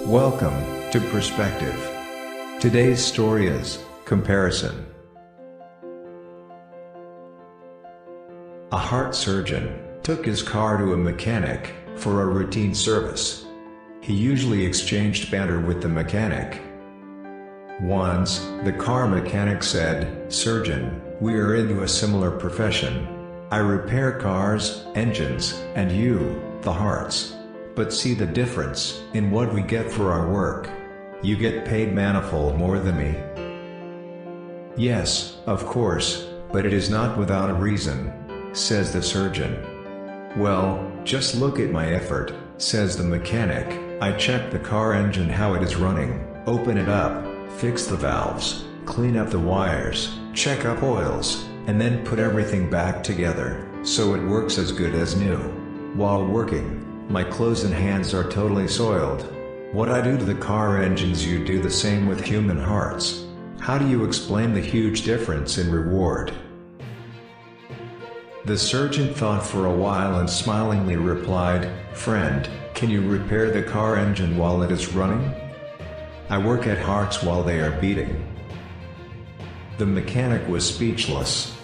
Welcome to Perspective. Today's story is Comparison. A heart surgeon took his car to a mechanic for a routine service. He usually exchanged banter with the mechanic. Once, the car mechanic said, "Surgeon, we are into a similar profession. I repair cars, engines, and you, the hearts. But see the difference in what we get for our work. You get paid manifold more than me." "Yes, of course, but it is not without a reason," says the surgeon. "Well, just look at my effort," says the mechanic. "I check the car engine how it is running, open it up, fix the valves, clean up the wires, check up oils, and then put everything back together, so it works as good as new. While working, my clothes and hands are totally soiled. What I do to the car engines, you do the same with human hearts. How do you explain the huge difference in reward?" The surgeon thought for a while and smilingly replied, "Friend, can you repair the car engine while it is running? I work at hearts while they are beating." The mechanic was speechless.